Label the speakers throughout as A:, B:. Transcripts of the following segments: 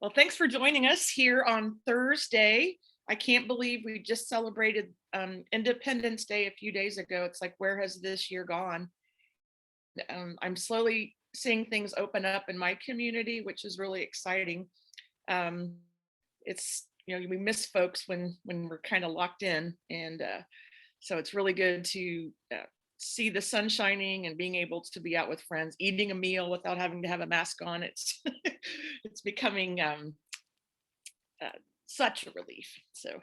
A: Well, thanks for joining us here on Thursday. I can't believe we just celebrated Independence Day a few days ago. It's like, where has this year gone? I'm slowly seeing things open up in my community, which is really exciting. Um, we miss folks when we're kind of locked in, and so it's really good to see the sun shining and being able to be out with friends, eating a meal without having to have a mask on. It's it's becoming uh, such a relief. So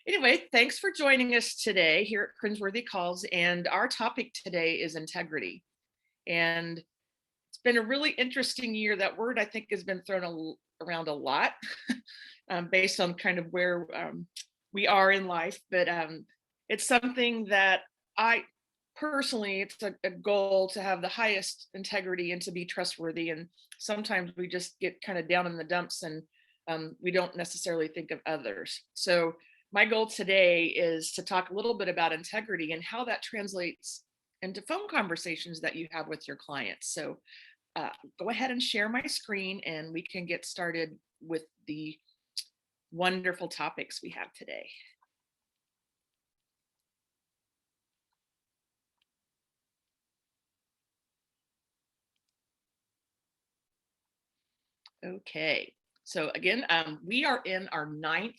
A: anyway, thanks for joining us today here at Cringeworthy Calls. And our topic today is integrity. And it's been a really interesting year. That word, I think, has been around a lot based on kind of where we are in life. But it's something that I personally, it's a goal to have the highest integrity and to be trustworthy. And sometimes we just get kind of down in the dumps and we don't necessarily think of others. So my goal today is to talk a little bit about integrity and how that translates into phone conversations that you have with your clients. So go ahead and share my screen and we can get started with the wonderful topics we have today. Okay, so again, we are in our ninth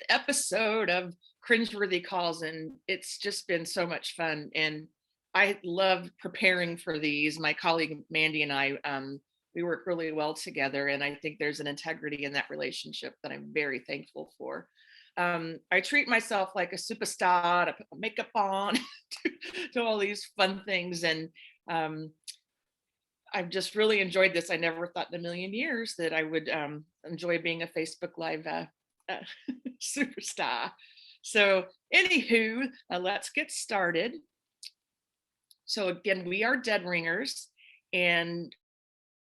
A: episode of Cringeworthy Calls, and it's just been so much fun. And I love preparing for these. My colleague Mandy and I, we work really well together, and I think there's an integrity in that relationship that I'm very thankful for. I treat myself like a superstar to put makeup on, to all these fun things, and um, I've just really enjoyed this. I never thought in a million years that I would enjoy being a Facebook Live uh, superstar. So, anywho, let's get started. So, again, we are Dead Ringers, and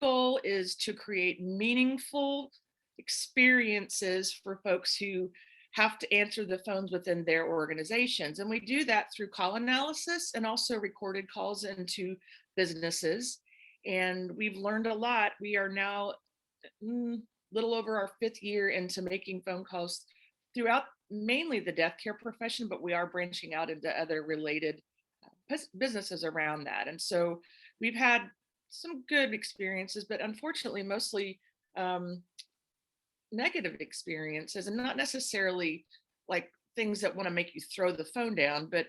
A: goal is to create meaningful experiences for folks who have to answer the phones within their organizations. And we do that through call analysis and also recorded calls into businesses. And we've learned a lot. We are now little over our 5th year into making phone calls throughout mainly the death care profession, but we are branching out into other related businesses around that. And so we've had some good experiences, but unfortunately, mostly um, negative experiences, and not necessarily like things that want to make you throw the phone down, but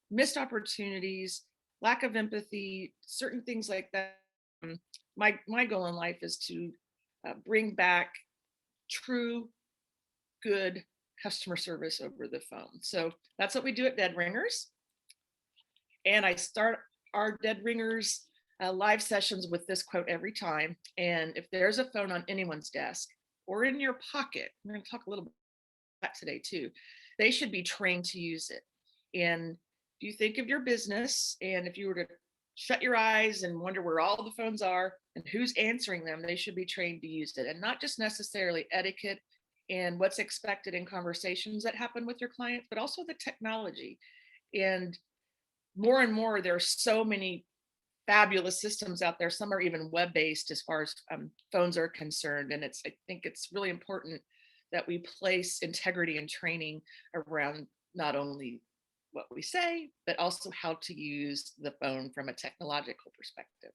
A: missed opportunities, lack of empathy, certain things like that. My goal in life is to bring back true, good customer service over the phone. So that's what we do at Dead Ringers. And I start our Dead Ringers live sessions with this quote every time. And if there's a phone on anyone's desk or in your pocket, we're going to talk a little bit about that today too, they should be trained to use it. And if you think of your business, and if you were to shut your eyes and wonder where all the phones are and who's answering them, they should be trained to use it. And not just necessarily etiquette and what's expected in conversations that happen with your clients, but also the technology. And more, there are so many fabulous systems out there. Some are even web-based as far as phones are concerned. And I think it's really important that we place integrity and training around not only what we say, but also how to use the phone from a technological perspective.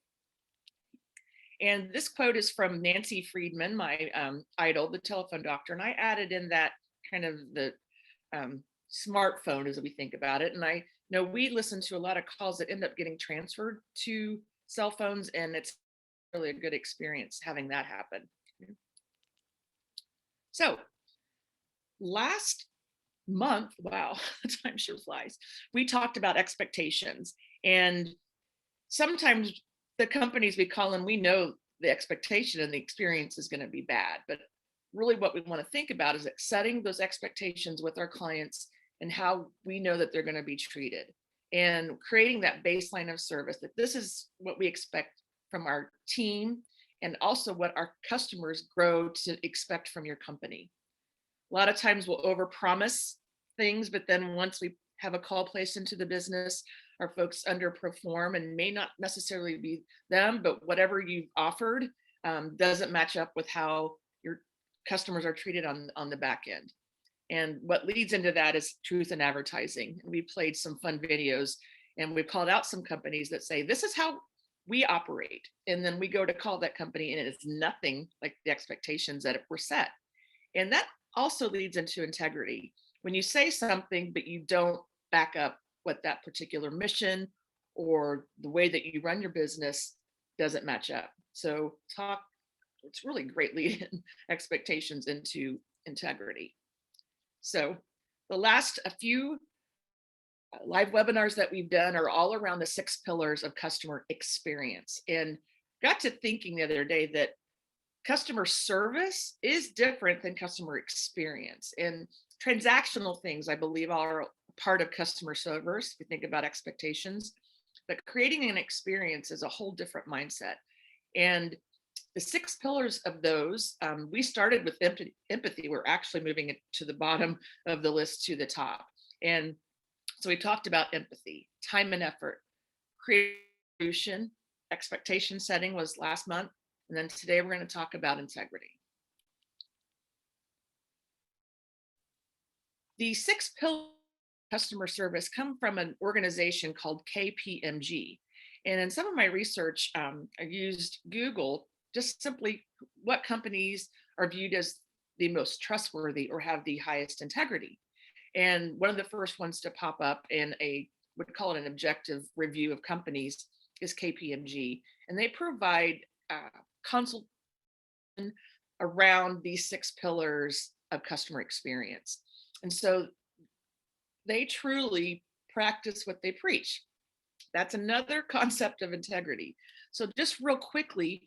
A: And this quote is from Nancy Friedman, my idol, the telephone doctor. And I added in that kind of the smartphone as we think about it. And I know we listen to a lot of calls that end up getting transferred to cell phones, and it's really a good experience having that happen. So last month, wow, time sure flies, we talked about expectations. And sometimes the companies we call in, we know the expectation and the experience is going to be bad. But really what we want to think about is setting those expectations with our clients and how we know that they're going to be treated, and creating that baseline of service, that this is what we expect from our team and also what our customers grow to expect from your company. A lot of times we'll overpromise things, but then once we have a call placed into the business, our folks underperform, and may not necessarily be them, but whatever you've offered doesn't match up with how your customers are treated on the back end. And what leads into that is truth in advertising. And we played some fun videos and we've called out some companies that say, this is how we operate. And then we go to call that company and it's nothing like the expectations that were set. And that also leads into integrity. When you say something, but you don't back up what that particular mission or the way that you run your business doesn't match up. So it's really great lead expectations into integrity. So the last a few live webinars that we've done are all around the 6 pillars of customer experience. And got to thinking the other day that customer service is different than customer experience. And transactional things, I believe, are part of customer service. If you think about expectations, but creating an experience is a whole different mindset. And the 6 pillars of those, we started with empathy. We're actually moving it to the bottom of the list to the top. And so we talked about empathy, time and effort, creation, expectation setting was last month. And then today we're going to talk about integrity. The 6 pillars of customer service come from an organization called KPMG. And in some of my research, I used Google, just simply what companies are viewed as the most trustworthy or have the highest integrity. And one of the first ones to pop up in would call it an objective review of companies is KPMG. And they provide consultation around these 6 pillars of customer experience. And so they truly practice what they preach. That's another concept of integrity. So just real quickly,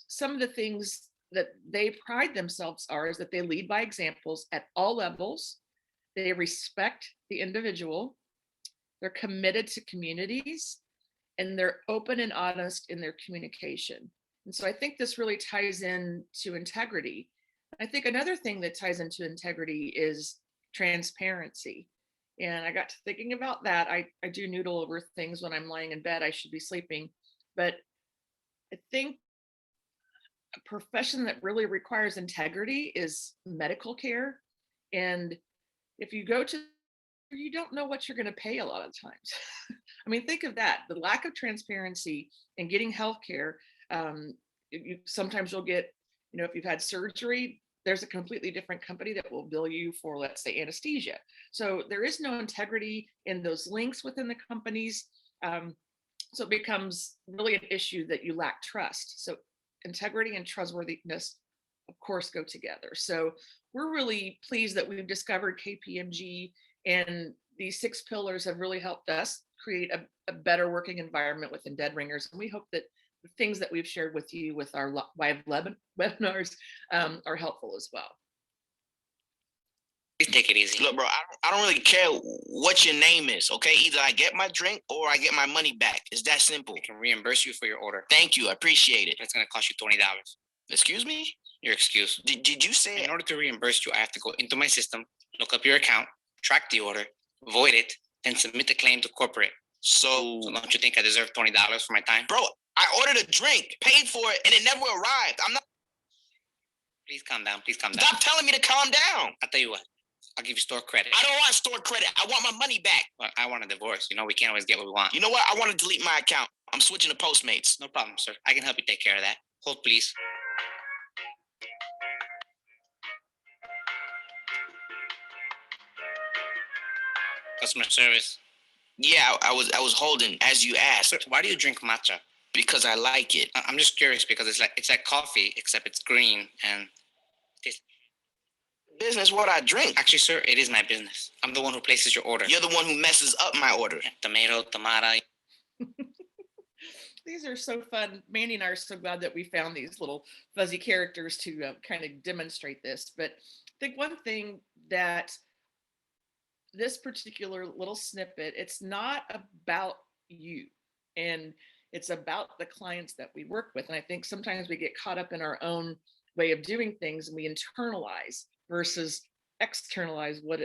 A: some of the things that they pride themselves are is that they lead by examples at all levels. They respect the individual. They're committed to communities, and they're open and honest in their communication. And so I think this really ties in to integrity. I think another thing that ties into integrity is transparency. And I got to thinking about that. I do noodle over things when I'm lying in bed. I should be sleeping. But I think a profession that really requires integrity is medical care. And if you go to, you don't know what you're going to pay a lot of times. I mean, think of that, the lack of transparency in getting healthcare. Sometimes you'll get, if you've had surgery, there's a completely different company that will bill you for, let's say, anesthesia. So there is no integrity in those links within the companies. So it becomes really an issue that you lack trust. So integrity and trustworthiness, of course, go together. So we're really pleased that we've discovered KPMG, and these 6 pillars have really helped us create a better working environment within Dead Ringers. And we hope that the things that we've shared with you with our live webinars are helpful as well.
B: Please take it easy. Look, bro, I don't really care what your name is, okay? Either I get my drink or I get my money back. It's that simple. I can reimburse you for your order. Thank you. I appreciate it. It's going to cost you $20. Excuse me? Your excuse. Did you say in order to reimburse you, I have to go into my system, look up your account, track the order, void it, then submit the claim to corporate. So don't you think I deserve $20 for my time? Bro, I ordered a drink, paid for it, and it never arrived. I'm not... Please calm down. Please calm down. Stop telling me to calm down. I'll tell you what. I'll give you store credit. I don't want store credit. I want my money back. Well, I want a divorce. We can't always get what we want. You know what? I want to delete my account. I'm switching to Postmates. No problem, sir. I can help you take care of that. Hold, please. Customer service. Yeah, I was holding as you asked. Sir, why do you drink matcha? Because I like it. I'm just curious because it's like coffee, except it's green and tastes. Business what I drink. Actually, sir, it is my business. I'm the one who places your order. You're the one who messes up my order. Tomato, tomato.
A: These are so fun. Mandy and I are so glad that we found these little fuzzy characters to kind of demonstrate this. But I think one thing that this particular little snippet, it's not about you, and it's about the clients that we work with. And I think sometimes we get caught up in our own way of doing things and we internalize versus externalize what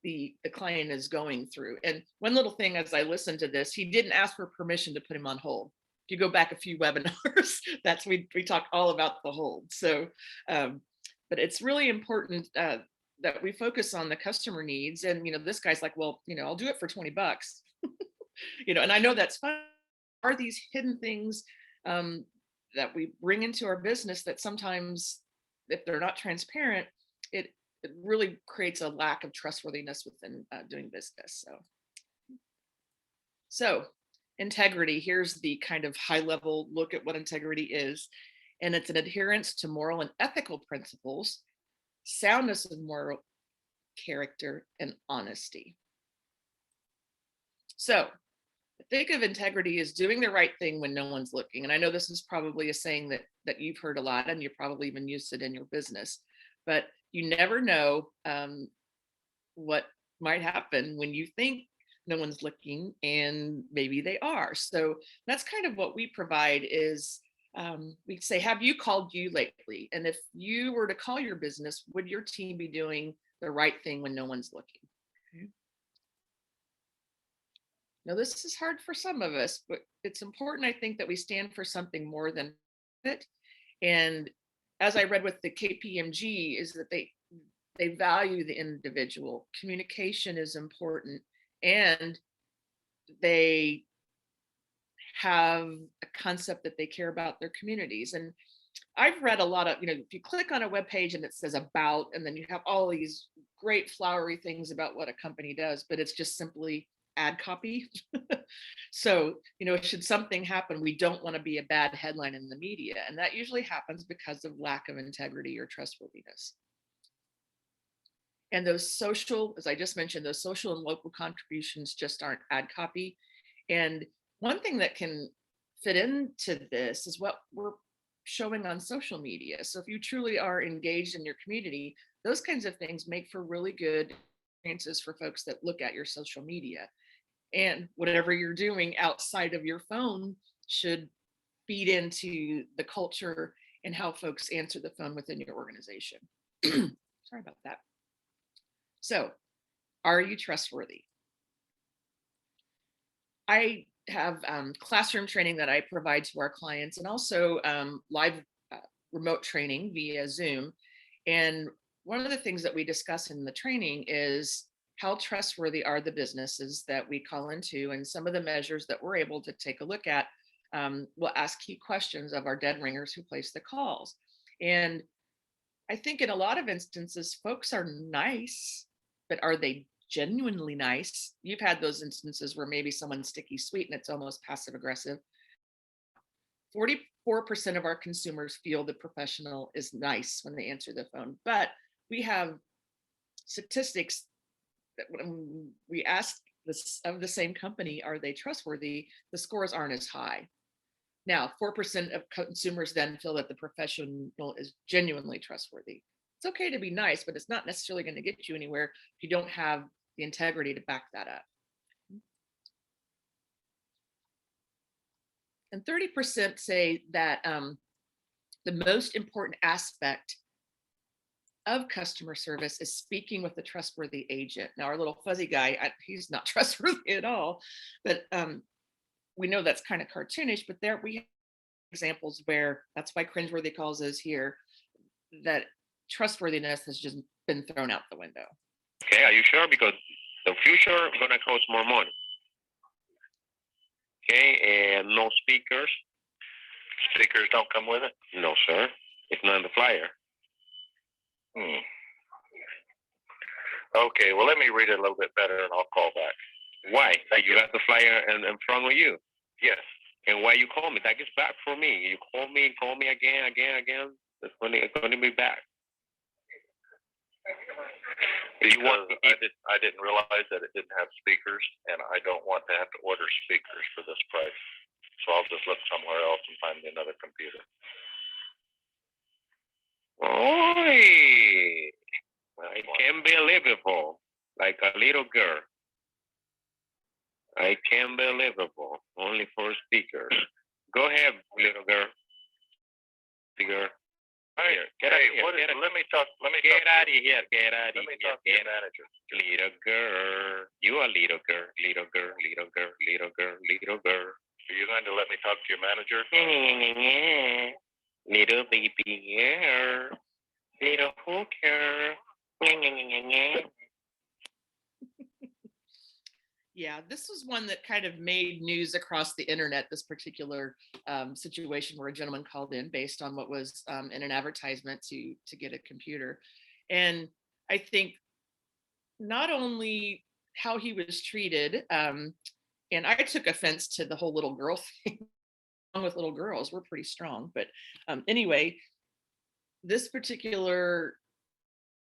A: the client is going through. And one little thing, as I listened to this, he didn't ask for permission to put him on hold. if you go back a few webinars, we talk all about the hold. So, but it's really important that we focus on the customer needs. And, this guy's like, well, I'll do it for $20, and I know that's fun. Are these hidden things that we bring into our business that sometimes, if they're not transparent, it really creates a lack of trustworthiness within doing business. So integrity, here's the kind of high level look at what integrity is. And it's an adherence to moral and ethical principles, soundness of moral character, and honesty. So think of integrity as doing the right thing when no one's looking. And I know this is probably a saying that you've heard a lot, and you probably even used it in your business, but you never know what might happen when you think no one's looking and maybe they are. So that's kind of what we provide is we say, have you called you lately? And if you were to call your business, would your team be doing the right thing when no one's looking? Okay. Now, this is hard for some of us, but it's important, I think, that we stand for something more than it. And as I read with the KPMG, is that they value the individual. Communication is important, and they have a concept that they care about their communities. And I've read a lot of, if you click on a web page and it says about, and then you have all these great flowery things about what a company does, but it's just simply ad copy. So, should something happen, we don't want to be a bad headline in the media. And that usually happens because of lack of integrity or trustworthiness. And those social, as I just mentioned, those social and local contributions just aren't ad copy. And one thing that can fit into this is what we're showing on social media. So if you truly are engaged in your community, those kinds of things make for really good experiences for folks that look at your social media. And whatever you're doing outside of your phone should feed into the culture and how folks answer the phone within your organization. Sorry about that. So, are you trustworthy? I have classroom training that I provide to our clients, and also live remote training via Zoom. And one of the things that we discuss in the training is how trustworthy are the businesses that we call into, and some of the measures that we're able to take a look at. We'll ask key questions of our dead ringers who place the calls. And I think in a lot of instances, folks are nice, but are they genuinely nice? You've had those instances where maybe someone's sticky sweet and it's almost passive aggressive. 44% of our consumers feel the professional is nice when they answer the phone, but we have statistics that when we ask this of the same company, are they trustworthy? The scores aren't as high. Now, 4% of consumers then feel that the professional is genuinely trustworthy. It's okay to be nice, but it's not necessarily going to get you anywhere if you don't have the integrity to back that up. And 30% say that the most important aspect of customer service is speaking with a trustworthy agent. Now, our little fuzzy guy, he's not trustworthy at all, but we know that's kind of cartoonish, but there we have examples where that's why Cringeworthy calls is here, that trustworthiness has just been thrown out the window.
C: Okay, are you sure? Because the future gonna cost more money. Okay, and no speakers. Speakers don't come with it? No, sir. It's not in the flyer. Okay, well, let me read it a little bit better and I'll call back. Why? You got the flyer in front of you? Yes. And why you call me? That gets back for me. You call me again. It's going to be back. I didn't realize that it didn't have speakers, and I don't want to have to order speakers for this price. So I'll just look somewhere else and find me another computer. Oi! I can't believable, like a little girl. I can't believable, only for speakers. Go ahead, little girl. Girl. Here, get out of here. Let me talk. Get out of here. Get out of here. Let me talk to your manager. Little girl. You are little girl. Little girl. Little girl. Little girl. Little girl. Are you going to let me talk to your manager?
B: Little baby, yeah. Little hooker.
A: Yeah, this was one that kind of made news across the internet, this particular situation where a gentleman called in based on what was in an advertisement to get a computer. And I think not only how he was treated, and I took offense to the whole little girl thing. With little girls, we're pretty strong. But anyway, this particular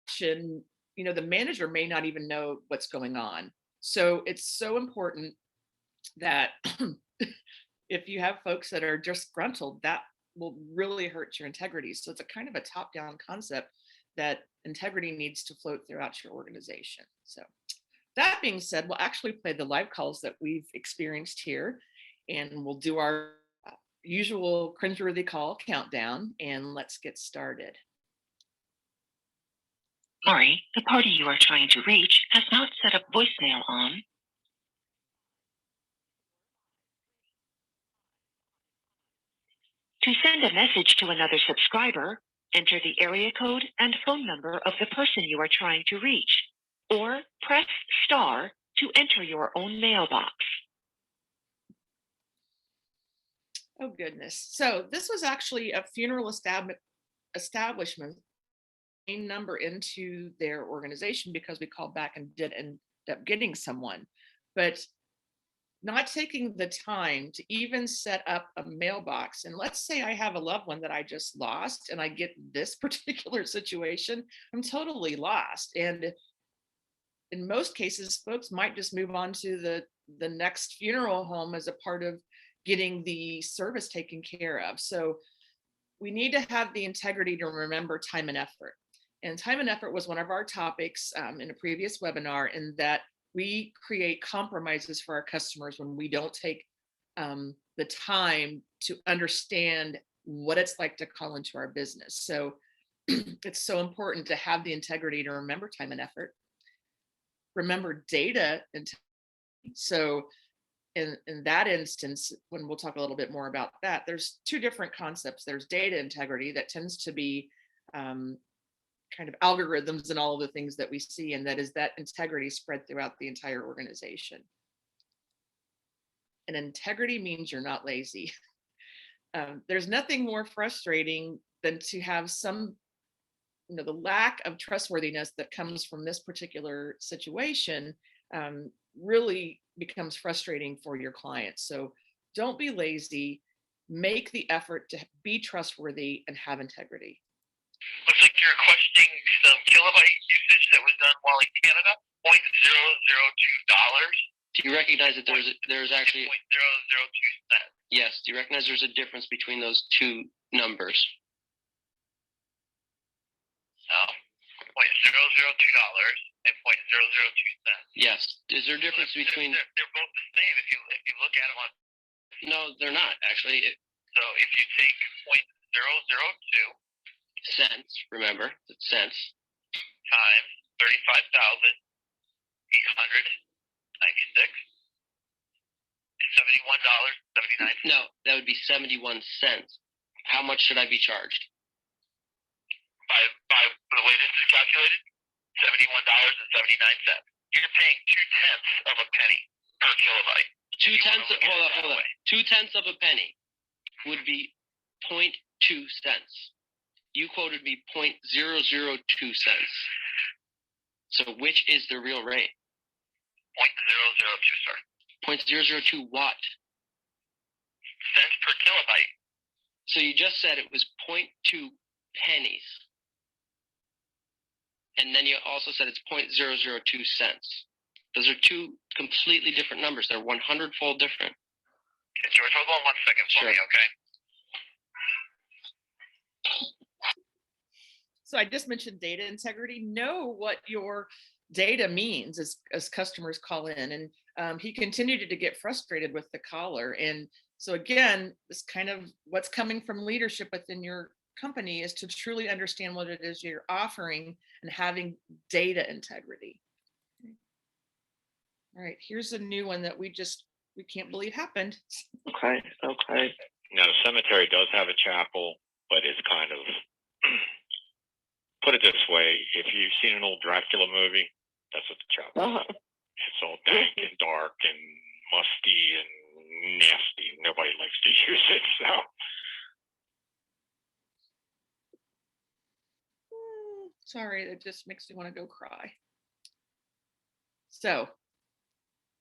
A: action, the manager may not even know what's going on. So it's so important that if you have folks that are disgruntled, that will really hurt your integrity. So it's a kind of a top-down concept that integrity needs to float throughout your organization. So that being said, we'll actually play the live calls that we've experienced here, and we'll do our usual cringeworthy call countdown, and let's get started.
D: Sorry, the party you are trying to reach has not set up voicemail on. To send a message to another subscriber, enter the area code and phone number of the person you are trying to reach, or press star to enter your own mailbox.
A: Oh, goodness. So this was actually a funeral establishment number into their organization because we called back and did end up getting someone, but not taking the time to even set up a mailbox. And let's say I have a loved one that I just lost and I get this particular situation, I'm totally lost. And in most cases, folks might just move on to the next funeral home as a part of getting the service taken care of. So we need to have the integrity to remember time and effort. And time and effort was one of our topics in a previous webinar, in that we create compromises for our customers when we don't take the time to understand what it's like to call into our business. So it's so important to have the integrity to remember time and effort, remember data. And so in that instance, when we'll talk a little bit more about that, there's two different concepts. There's data integrity that tends to be kind of algorithms and all of the things that we see, and that is that integrity spread throughout the entire organization. And integrity means you're not lazy. There's nothing more frustrating than to have some, the lack of trustworthiness that comes from this particular situation really becomes frustrating for your clients. So don't be lazy, make the effort to be trustworthy and have integrity.
E: Looks like you're requesting some kilobyte usage that was done while in Canada, $0.002.
F: Do you recognize that there's actually
E: 0.002 cents?
F: Yes. Do you recognize there's a difference between those two numbers?
E: No. $0.002 and $0.002 cents.
F: Yes. Is there a difference between?
E: They're both the same if you look at them on.
F: No, they're not actually.
E: So if you take $0.002
F: cents, remember it's cents,
E: times 35,896, $71.79.
F: No, that would be 71 cents. How much should I be charged?
E: By the way this is calculated, $71.79. You're paying 2/10 of a penny per kilobyte.
F: 2/10 of, hold on. 2/10 of a penny would be 0.2 cents. You quoted me 0.002 cents. So which is the real rate?
E: 0.002, sir.
F: 0.002 what?
E: Cents per kilobyte.
F: So you just said it was 0.2 pennies. And then you also said it's 0.002 cents. Those are two completely different numbers. They're 100-fold different.
E: George, hold on 1 second for me, okay?
A: So I just mentioned data integrity. Know what your data means as customers call in. And he continued to get frustrated with the caller. And so again, this kind of what's coming from leadership within your company is to truly understand what it is you're offering and having data integrity. All right, here's a new one that we just we can't believe happened.
G: Okay.
C: Now, the cemetery does have a chapel, but it's kind of, put it this way, if you've seen an old Dracula movie, that's what the chapel is.
G: Uh-huh.
C: It's all dank and dark and musty and nasty. Nobody likes to use it, so.
A: Sorry, it just makes me want to go cry. So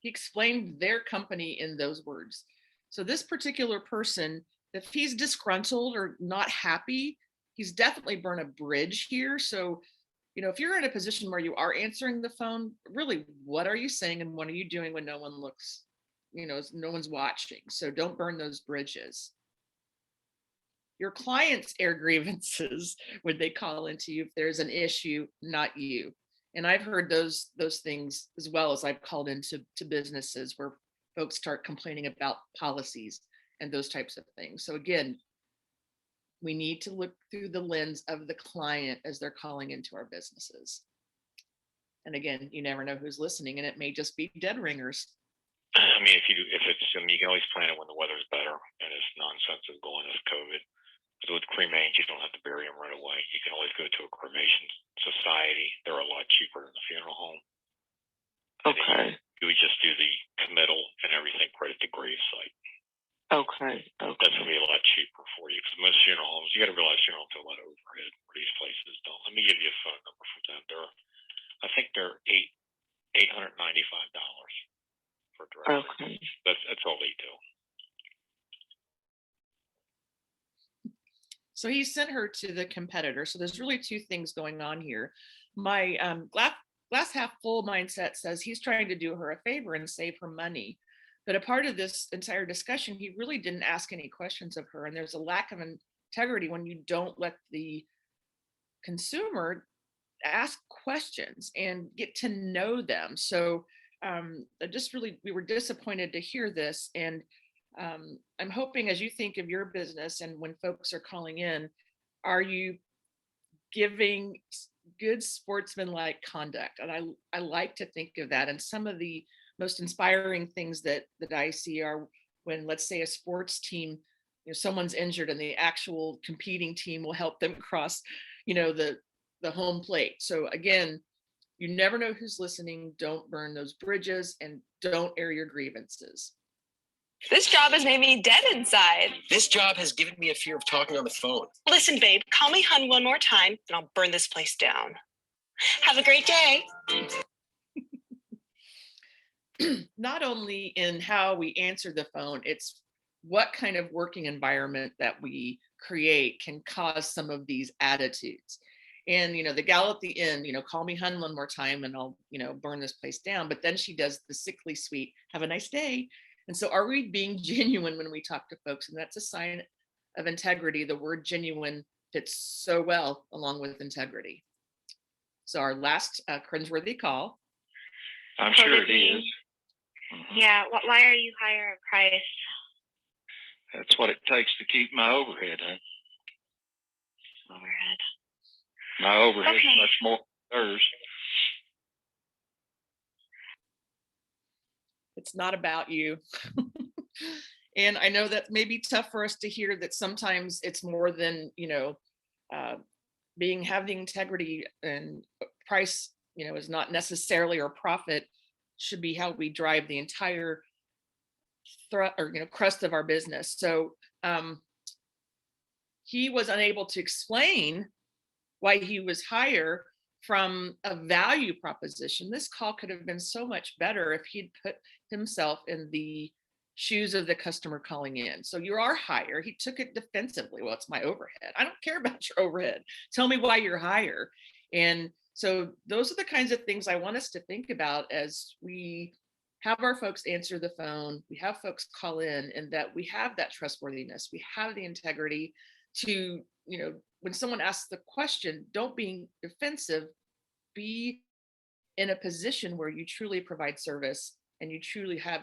A: he explained their company in those words. So this particular person, if he's disgruntled or not happy, he's definitely burned a bridge here. So, if you're in a position where you are answering the phone, really, what are you saying and what are you doing when no one looks, no one's watching? So don't burn those bridges. Your clients air grievances when they call into you if there's an issue, not you. And I've heard those things as well as I've called into businesses where folks start complaining about policies and those types of things. So again, we need to look through the lens of the client as they're calling into our businesses. And again, you never know who's listening, and it may just be dead ringers.
C: I mean, you can always plan it when the weather's better and it's nonsensical and it's COVID. Because with cremains, you don't have to bury them right away. You can always go to a cremation society. They're a lot cheaper than the funeral home.
G: Okay.
C: You would just do the committal and everything right at the grave site.
G: Okay.
C: That's going to be a lot cheaper for you because most funeral homes, you got to realize funeral homes have a lot of overhead where these places don't. Let me give you a phone number from them. I think they're $895 for direct.
G: Okay.
C: That's all they do.
A: So he sent her to the competitor. So there's really two things going on here. My glass half full mindset says he's trying to do her a favor and save her money. But a part of this entire discussion, he really didn't ask any questions of her. And there's a lack of integrity when you don't let the consumer ask questions and get to know them. So we were disappointed to hear this. And I'm hoping as you think of your business and when folks are calling in, are you giving good sportsmanlike conduct? And I like to think of that. And some of the most inspiring things that I see are when, let's say, a sports team, someone's injured and the actual competing team will help them cross, the home plate. So again, you never know who's listening. Don't burn those bridges and don't air your grievances.
H: This job has made me dead inside.
B: This job has given me a fear of talking on the phone.
H: Listen, babe, call me hun one more time and I'll burn this place down. Have a great day.
A: Not only in how we answer the phone, it's what kind of working environment that we create can cause some of these attitudes. And, the gal at the end, call me hun one more time and I'll, burn this place down. But then she does the sickly sweet, have a nice day. And so are we being genuine when we talk to folks? And that's a sign of integrity. The word genuine fits so well along with integrity. So our last cringeworthy call.
G: I'm sure it is.
I: Yeah, why are you higher price?
G: That's what it takes to keep my overhead, huh?
I: Overhead.
G: My overhead is
I: Okay.
G: much more than hers.
A: It's not about you. And I know that may be tough for us to hear that sometimes it's more than, having integrity and price, is not necessarily, or profit should be how we drive the entire crust of our business. So he was unable to explain why he was higher from a value proposition. This call could have been so much better if he'd put himself in the shoes of the customer calling in. So you are higher. He took it defensively. Well, it's my overhead. I don't care about your overhead. Tell me why you're higher. And so those are the kinds of things I want us to think about as we have our folks answer the phone, we have folks call in, and that we have that trustworthiness, we have the integrity to, when someone asks the question, don't be defensive, be in a position where you truly provide service and you truly have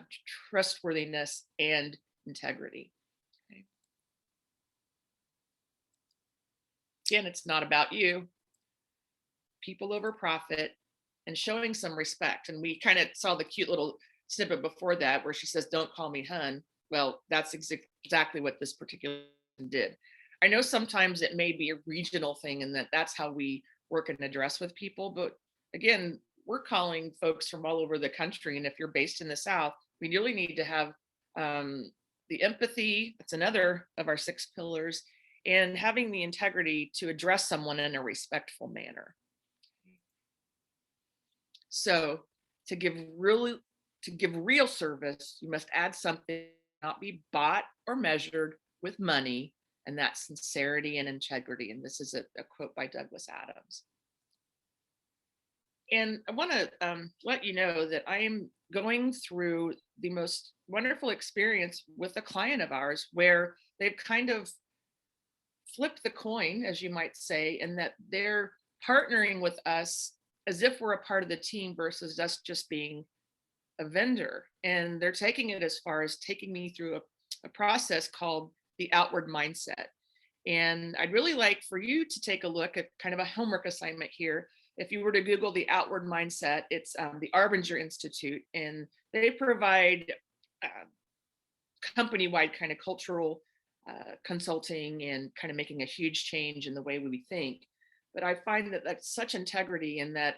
A: trustworthiness and integrity. Okay. Again, it's not about you. People over profit and showing some respect. And we kind of saw the cute little snippet before that where she says, "Don't call me hun." Well, that's exactly what this particular person did. I know sometimes it may be a regional thing and that's how we work and address with people. But again, we're calling folks from all over the country. And if you're based in the South, we really need to have the empathy. That's another of our 6 pillars, and having the integrity to address someone in a respectful manner. So to give real service, you must add something, not be bought or measured with money, and that's sincerity and integrity. And this is a quote by Douglas Adams. And I want to let you know that I am going through the most wonderful experience with a client of ours where they've kind of flipped the coin, as you might say, and that they're partnering with us as if we're a part of the team versus us just being a vendor. And they're taking it as far as taking me through a process called the outward mindset. And I'd really like for you to take a look at kind of a homework assignment here. If you were to Google the outward mindset, it's the Arbinger Institute, and they provide company-wide kind of cultural consulting and kind of making a huge change in the way we think. But I find that that's such integrity in that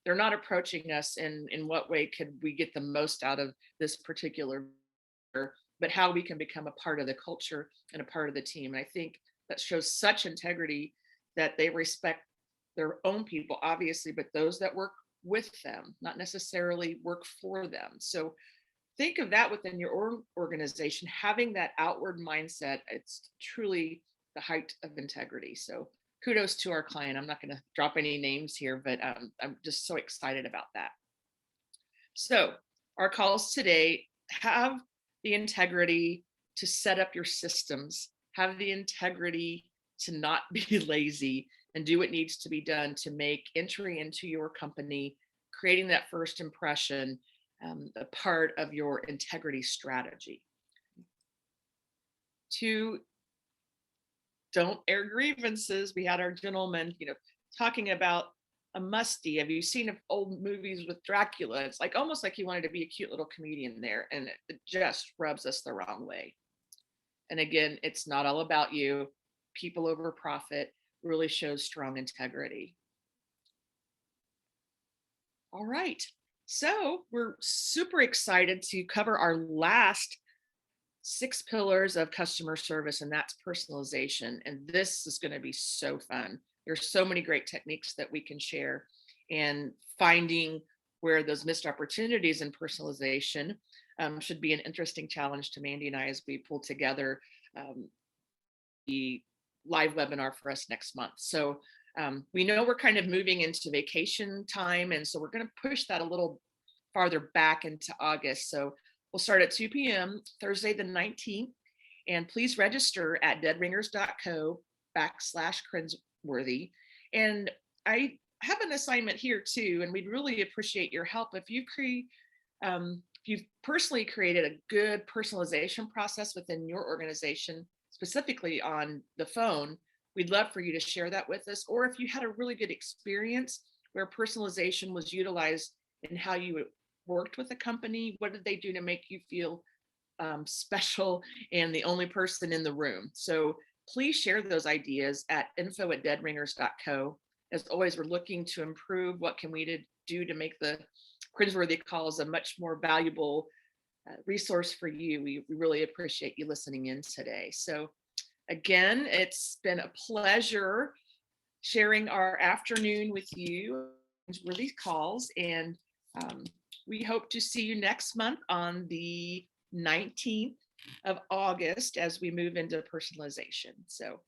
A: they're not approaching us in what way could we get the most out of this particular, but how we can become a part of the culture and a part of the team. And I think that shows such integrity that they respect their own people, obviously, but those that work with them, not necessarily work for them. So think of that within your organization, having that outward mindset. It's truly the height of integrity. So kudos to our client. I'm not going to drop any names here, but I'm just so excited about that. So our calls today: have the integrity to set up your systems, have the integrity to not be lazy, and do what needs to be done to make entry into your company, creating that first impression, a part of your integrity strategy. 2, don't air grievances. We had our gentleman, talking about a musty. Have you seen old movies with Dracula? It's like almost like he wanted to be a cute little comedian there, and it just rubs us the wrong way. And again, it's not all about you. People over profit really shows strong integrity. All right. So we're super excited to cover our last 6 pillars of customer service, and that's personalization. And this is going to be so fun. There's so many great techniques that we can share, and finding where those missed opportunities in personalization should be an interesting challenge to Mandy and I as we pull together the live webinar for us next month. So we know we're kind of moving into vacation time, and so we're going to push that a little farther back into August. So we'll start at 2 p.m. Thursday the 19th, and please register at deadringers.co/cringeworthy. And I have an assignment here too, and we'd really appreciate your help. If you've personally created a good personalization process within your organization, specifically on the phone, we'd love for you to share that with us. Or if you had a really good experience where personalization was utilized in how you worked with a company, what did they do to make you feel special and the only person in the room? So please share those ideas at info@deadringers.co. As always, we're looking to improve. What can we do to make the Cringeworthy calls a much more valuable resource for you? We really appreciate you listening in today. So again, it's been a pleasure sharing our afternoon with you with these calls, and we hope to see you next month on the 19th of August as we move into personalization. So